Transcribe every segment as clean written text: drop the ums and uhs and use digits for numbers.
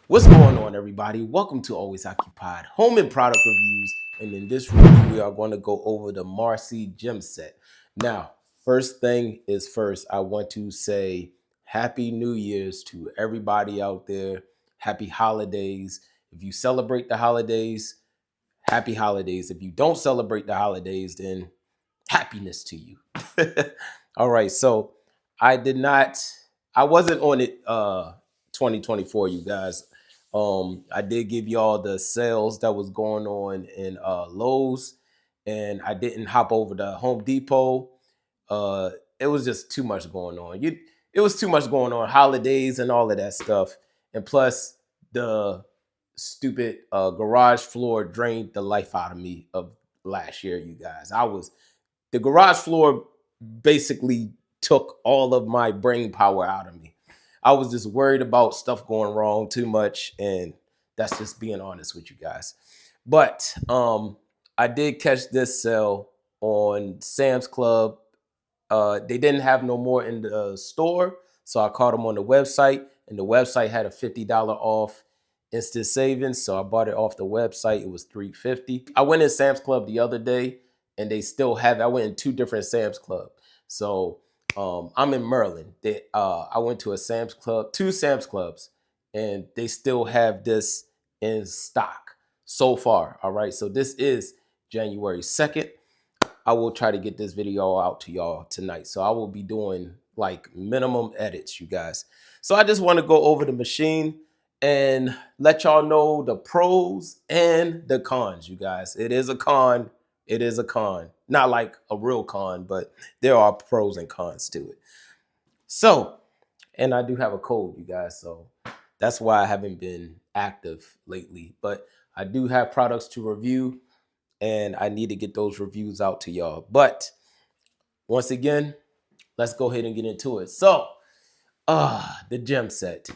What's going on, everybody? Welcome to Always Occupied Home and Product Reviews. And in this review, we are going to go over the Marcy gym set. Now, first thing is first, I want to say Happy New Year's to everybody out there. Happy holidays. If you celebrate the holidays, happy holidays. If you don't celebrate the holidays, then happiness to you. All right, so I did not, I wasn't on it 2024, you guys. I did give y'all the sales that was going on in Lowe's, and I didn't hop over to Home Depot. Uh, it was just too much going on. It was too much going on, holidays and all of that stuff, and plus the stupid garage floor drained the life out of me of last year, you guys. The garage floor basically took all of my brain power out of me. I was just worried about stuff going wrong too much, and that's just being honest with you guys. But I did catch this sale on Sam's Club. They didn't have no more in the store, so I caught them on the website, and the website had a $50 off instant savings, so I bought it off the website. It was $3.50. I went in Sam's Club the other day, and they still have it. I went in two different Sam's Club. So I'm in Maryland. I went to two Sam's Clubs, and they still have this in stock so far. All right, so this is January 2nd. I will try to get this video out to y'all tonight. So I will be doing like minimum edits, you guys. So I just want to go over the machine and let y'all know the pros and the cons, you guys. It is a con. It is a con. Not like a real con, but there are pros and cons to it. So, and I do have a cold, you guys. So that's why I haven't been active lately. But I do have products to review, and I need to get those reviews out to y'all. But once again, let's go ahead and get into it. So, the gym set.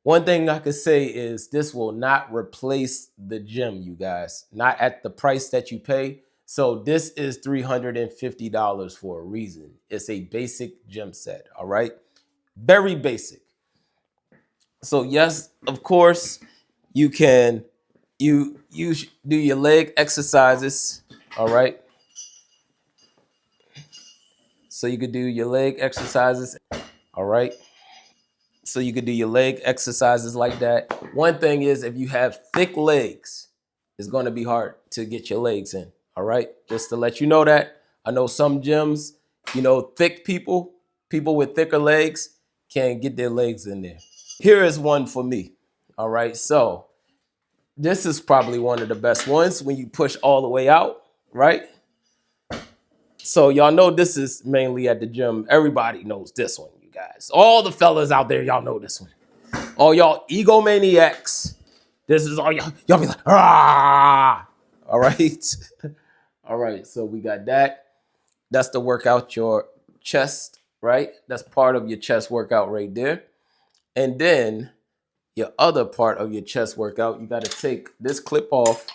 One thing I could say is this will not replace the gym, you guys. Not at the price that you pay. So this is $350 for a reason. It's a basic gym set, all right? Very basic. So yes, of course, you can you do your leg exercises, all right? So you could do your leg exercises, all right? So you could do your leg exercises like that. One thing is, if you have thick legs, it's going to be hard to get your legs in, all right? Just to let you know that. I know some gyms, thick people with thicker legs can't get their legs in there. Here is one for me, all right? So this is probably one of the best ones when you push all the way out, right? So y'all know this is mainly at the gym. Everybody knows this one, you guys. All the fellas out there, y'all know this one. All y'all egomaniacs, this is all y'all be like, ah. All right. All right. So we got that. That's to work out your chest, right? That's part of your chest workout right there. And then your other part of your chest workout, you got to take this clip off.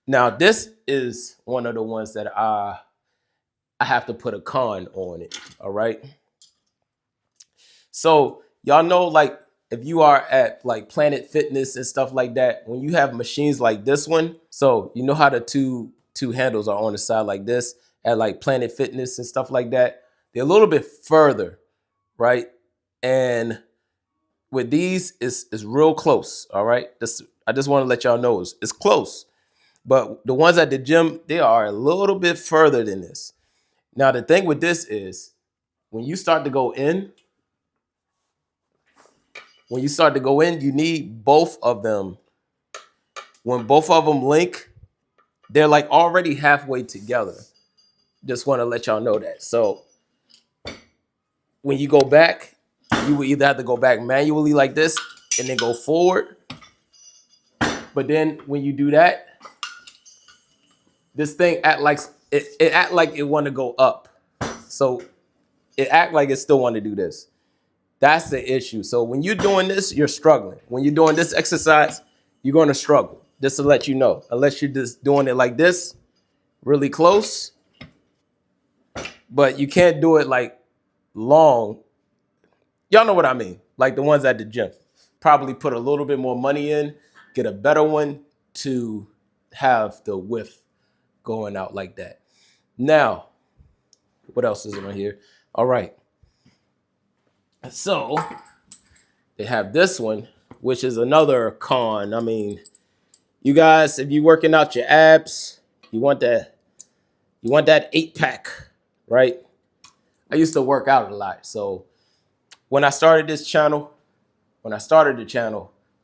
Now, this is one of the ones that I have to put a con on it. All right. So y'all know, like, if you are at like Planet Fitness and stuff like that, when you have machines like this one, so you know how the two handles are on the side like this at like Planet Fitness and stuff like that. They're a little bit further, right? And with these, it's real close. All right. I just want to let y'all know it's close. But the ones at the gym, they are a little bit further than this. Now, the thing with this is when you start to go in, you need both of them. When both of them link, they're like already halfway together. Just want to let y'all know that. So when you go back, you will either have to go back manually like this and then go forward. But then when you do that, this thing act like it want to go up. So it act like it still want to do this. That's the issue. So when you're doing this, you're struggling. When you're doing this exercise, you're going to struggle. Just to let you know, unless you're just doing it like this, really close. But you can't do it like long. Y'all know what I mean? Like the ones at the gym. probably put a little bit more money in, get a better one to have the width going out like that. Now, what else is on here? All right. So they have this one, which is another con. I mean, you guys, if you're working out your abs, you want that 8-pack, right? I used to work out a lot. So when I started the channel,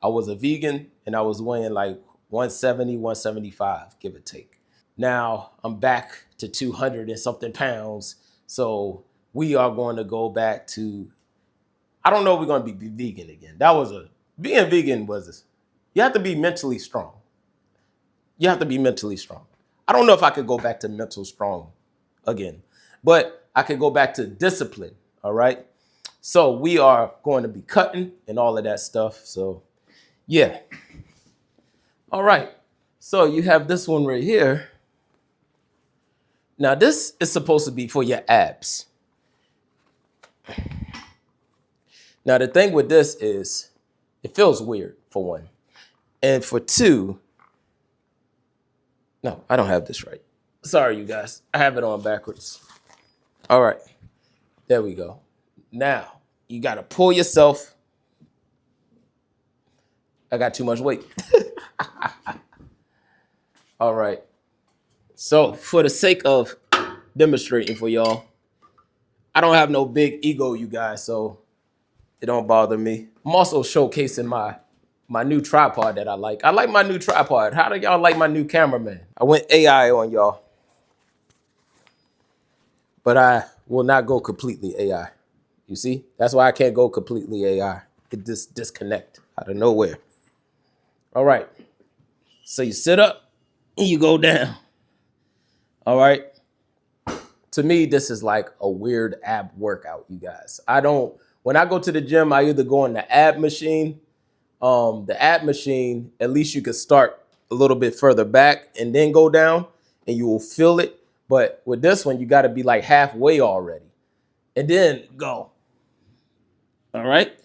I was a vegan and I was weighing like 170, 175, give or take. Now I'm back to 200 and something pounds. So we are going to go back to, I don't know if we're going to be vegan again. Being vegan was, you have to be mentally strong. You have to be mentally strong. I don't know if I could go back to mental strong again, but I could go back to discipline. All right. So we are going to be cutting and all of that stuff. So yeah. All right. So you have this one right here. Now this is supposed to be for your abs. Now the thing with this is it feels weird for one. And for two, no, I don't have this right. Sorry, you guys. I have it on backwards. All right. There we go. Now you got to pull yourself. I got too much weight. All right. So for the sake of demonstrating for y'all, I don't have no big ego, you guys, so it don't bother me. I'm also showcasing my new tripod that I like. I like my new tripod. How do y'all like my new cameraman? I went AI on y'all, but I will not go completely AI. You see? That's why I can't go completely AI. It just disconnect out of nowhere. All right. So you sit up and you go down. All right. To me, this is like a weird ab workout, you guys. When I go to the gym, I either go on the ab machine. The ab machine, at least you could start a little bit further back and then go down and you will feel it. But with this one, you got to be like halfway already and then go. All right.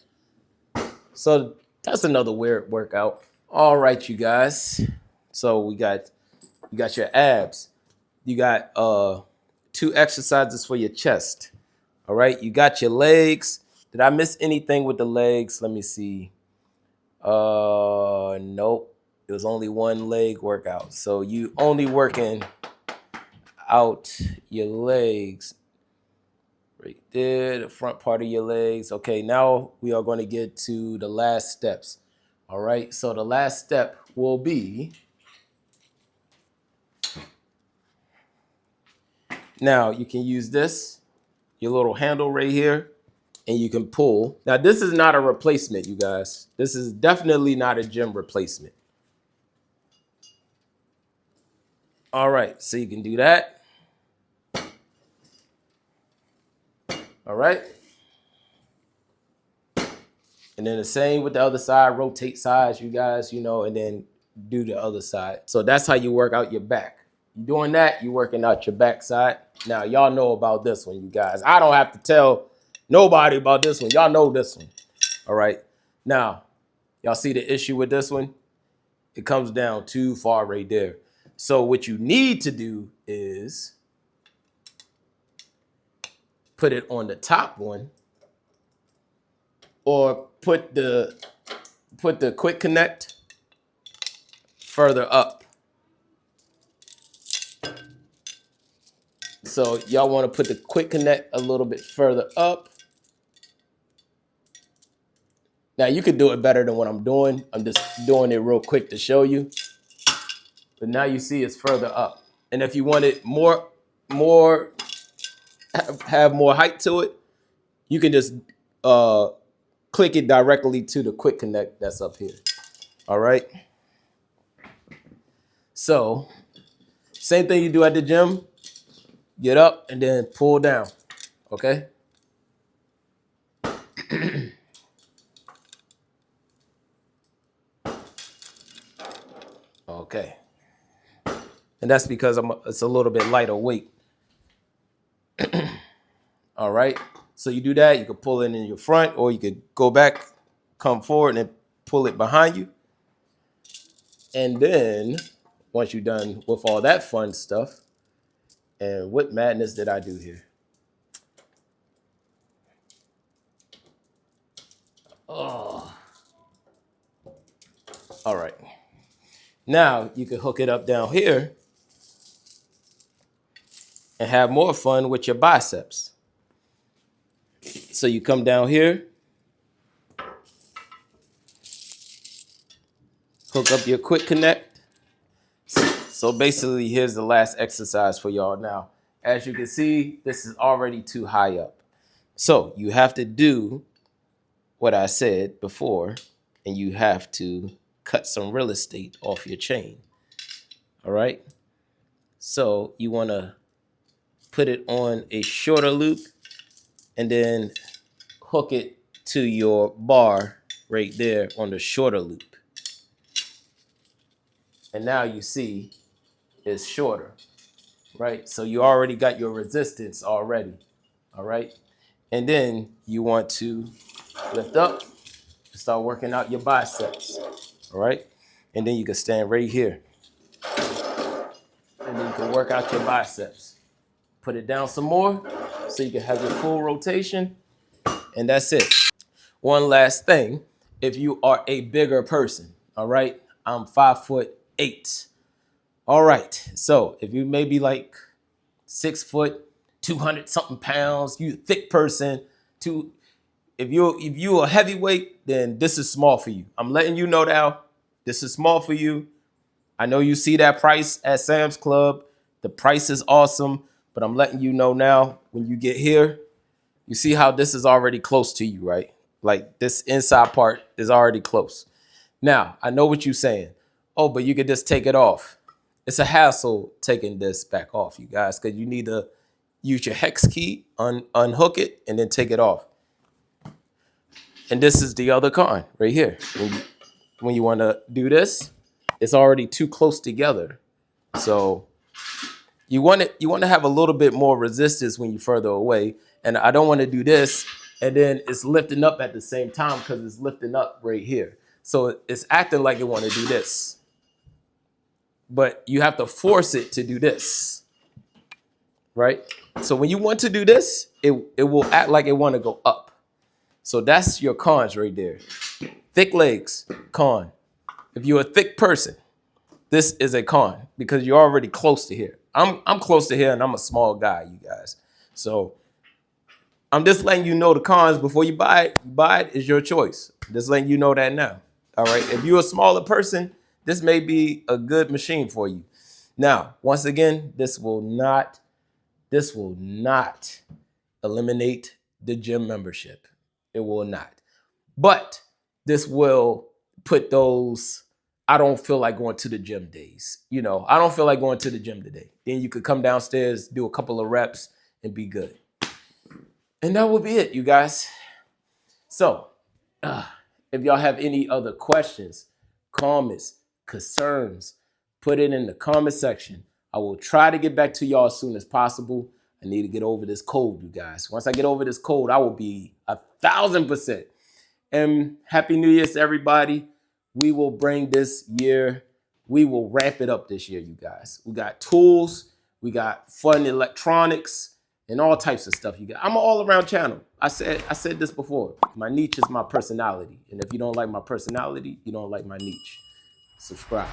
So that's another weird workout. All right, you guys. So you got your abs. You got 2 exercises for your chest. All right. You got your legs. Did I miss anything with the legs? Let me see. Nope. It was only 1 leg workout. So you only working out your legs right there, the front part of your legs. Okay, now we are going to get to the last steps. All right. So the last step will be, now you can use this, your little handle right here, and you can pull. Now, this is not a replacement, you guys. This is definitely not a gym replacement. All right, so you can do that. All right. And then the same with the other side, rotate sides, you guys, and then do the other side. So that's how you work out your back. Doing that, you're working out your back side. Now, y'all know about this one, you guys. I don't have to tell nobody about this one. Y'all know this one. All right. Now, y'all see the issue with this one? It comes down too far right there. So what you need to do is put it on the top one, or put the quick connect further up. So y'all want to put the quick connect a little bit further up. Now you could do it better than what I'm doing. I'm just doing it real quick to show you. But now you see it's further up. And if you want it have more height to it, you can just click it directly to the quick connect that's up here. All right. So same thing you do at the gym. Get up and then pull down. Okay. Okay. And that's because it's a little bit lighter weight. All right. So you do that. You can pull it in your front, or you could go back, come forward, and pull it behind you. And then once you're done with all that fun stuff, and what madness did I do here? Oh. All right. Now you can hook it up down here and have more fun with your biceps. So you come down here, hook up your quick connect. So basically, here's the last exercise for y'all now. As you can see, this is already too high up. So you have to do what I said before, and you have to cut some real estate off your chain. All right. So you want to put it on a shorter loop and then hook it to your bar right there on the shorter loop. And now you see it's shorter, right? So you already got your resistance already, all right? And then you want to lift up and start working out your biceps, all right? And then you can stand right here. And then you can work out your biceps. Put it down some more so you can have your full rotation, and that's it. One last thing, if you are a bigger person, all right? I'm 5'8". All right, so if you may be like 6 foot, 200 something pounds, you a thick person, if you're a heavyweight, then this is small for you. I'm letting you know now, this is small for you. I know you see that price at Sam's Club. The price is awesome, but I'm letting you know now, when you get here, you see how this is already close to you, right? Like this inside part is already close. Now, I know what you're saying. Oh, but you could just take it off. It's a hassle taking this back off, you guys, because you need to use your hex key, unhook it, and then take it off. And this is the other con right here. When you want to do this, it's already too close together. So you want to have a little bit more resistance when you're further away. And I don't want to do this and then it's lifting up at the same time because it's lifting up right here. So it's acting like it want to do this. But you have to force it to do this, right? So when you want to do this, it will act like it want to go up. So that's your cons right there. Thick legs, con. If you're a thick person, this is a con because you're already close to here. I'm close to here and I'm a small guy, you guys. So I'm just letting you know the cons before you buy it. You buy it is your choice. Just letting you know that now. All right. If you're a smaller person, this may be a good machine for you. Now, once again, this will not eliminate the gym membership. It will not. But this will put those I don't feel like going to the gym days. You know, I don't feel like going to the gym today. Then you could come downstairs, do a couple of reps, and be good. And that will be it, you guys. So, if y'all have any other questions, comments, concerns, put it in the comment section. I will try to get back to y'all as soon as possible. I need to get over this cold, you guys. Once I get over this cold, I will be 1,000%. And Happy New Year to everybody. We will bring this year, we will ramp it up this year, you guys. We got tools, we got fun electronics, and all types of stuff you got. I'm an all-around channel. I said this before. My niche is my personality. And if you don't like my personality, you don't like my niche. Subscribe.